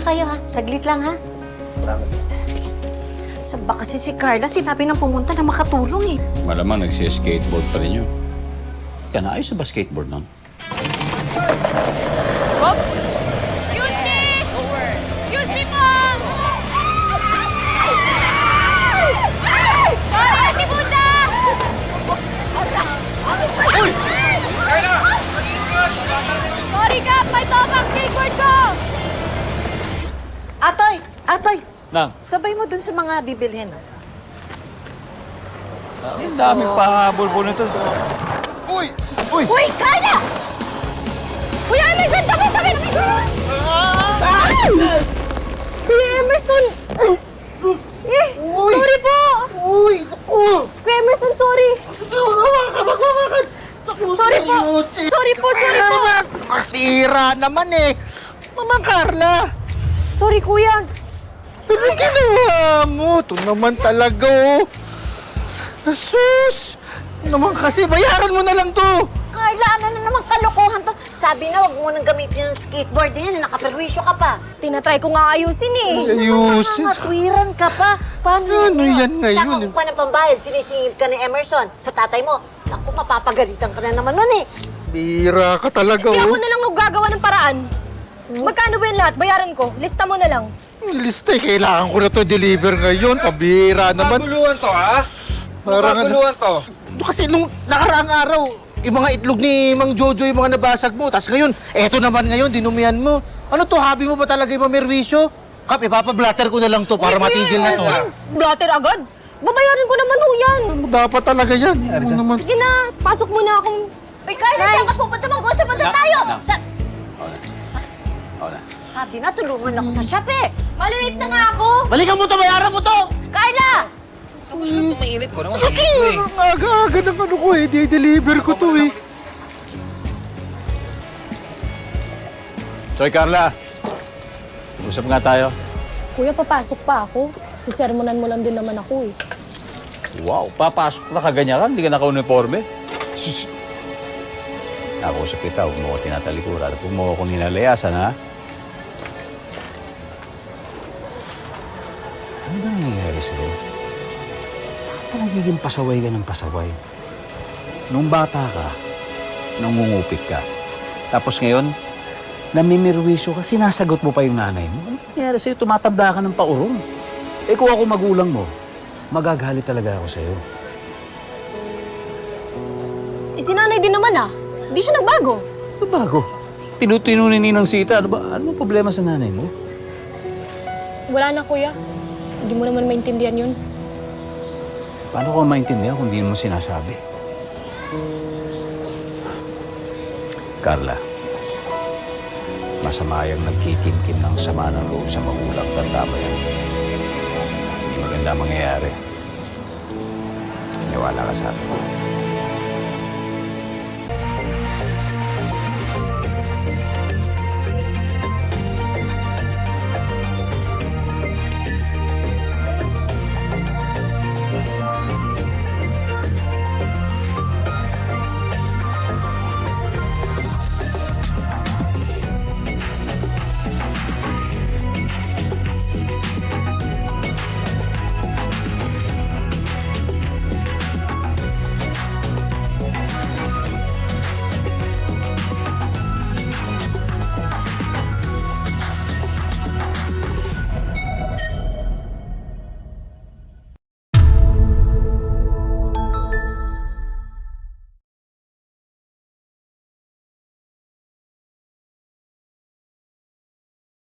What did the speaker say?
muna kayo, ha? Saglit lang, ha? Salamat. Sige. Saan ba kasi si Carla? Sinabi nang pumunta na makatulong, eh. Malamang nagsi-skateboard pa rin yun. Kaya naayos na ba skateboard nun? Oops! Excuse me! Excuse me po! Sorry, Ate Bunda! Sorry ka! May tobak skateboard ko! Atoy! Atoy! Nang, Sabay mo dun sa mga bibilhin, ha? ang daming pahabol po nito. Uy! Uy! Uy, Carla! Kuya Emerson, sakit! Kuya Emerson! Uy! Sorry po! Uy! Naku! Kuya Emerson, sorry! Magkakakan! Sorry po! Sorry po, sorry po! Masira naman eh! Mama Carla! Sorry, kuya. Ano ginawa mo? Ito naman talaga oh! Sus! Naman kasi, bayaran mo na lang to! Carla, ano na naman kalokohan to? Sabi na, wag mo nang gamitin yung skateboard na yan. Nakaperwisyo ka pa. Tinatry ko nga ayusin eh. Ayusin! Nakakatwiran ka pa. Paano Ano yan ngayon? Tsaka kung pa ng pambayad, sinisingit ka ni Emerson sa tatay mo. Naku, mapapagalitan ka na naman nun, eh. Bira ka talaga Hindi ako oh! na lang gagawa ng paraan. Magkano ba yung lahat? Bayaran ko. Lista mo na lang. Lista eh, kailangan ko na to deliver ngayon. Pabira naman. Maguluhan to, ha? Parang ano- Maguluhan to. Kasi nung nakaraang araw, yung mga itlog ni Mang Jojo, yung mga nabasag mo. Tapos ngayon, eto naman ngayon, dinumihan mo. Ano to, habi mo ba talaga yung mamerwisyo? Kap, ipapablatter ko na lang to para matigil na to. Blatter agad? Babayaran ko naman ho yan. Dapat talaga yan. Ano naman? Sige na, pasok muna akong... Uy, Carla, saan ka pupunta? Mag-usap pa tayo. Sabi na, tulungan ako sa shop, eh. Malilate na nga ako. Balikan mo to, bayaran mo to! Carla! Tapos na tumainit ko naman. Okay. Ang aga-aga ng ano ko eh, di-deliver ko to eh. Soy Carla, usap nga tayo. Kuya, papasok pa ako. Sisermonan mo lang din naman ako eh. Wow, papasok na kaganyan ka, hindi ka naka-uniforme. Shhh! Nakausap kita, huwag mo ko tinatalikuran at huwag mo ko ninalayasan, ha? Ano ba nangyayari sa'yo? Bakit nagiging pasaway ka ng pasaway? Nung bata ka, nangungupit ka. Tapos ngayon, namimirwisyo ka, sinasagot mo pa yung nanay mo. Ano nangyayari sa'yo? Tumatanda ka ng paurong. Eh kung ako magulang mo, magagalit talaga ako sa'yo. Eh, si nanay din naman ah. Di siya nagbago. Ano bago? Tinutunin ni ng sita. Ano ba? Ano problema sa nanay mo? Wala na kuya. Hindi mo naman maintindihan yun. Paano ko maintindihan kung hindi mo sinasabi? Carla, masama yung nagkikimkim ng sama ng loob sa magulang. Tanda mo yan. Hindi maganda mangyayari. Niwala ka sa akin.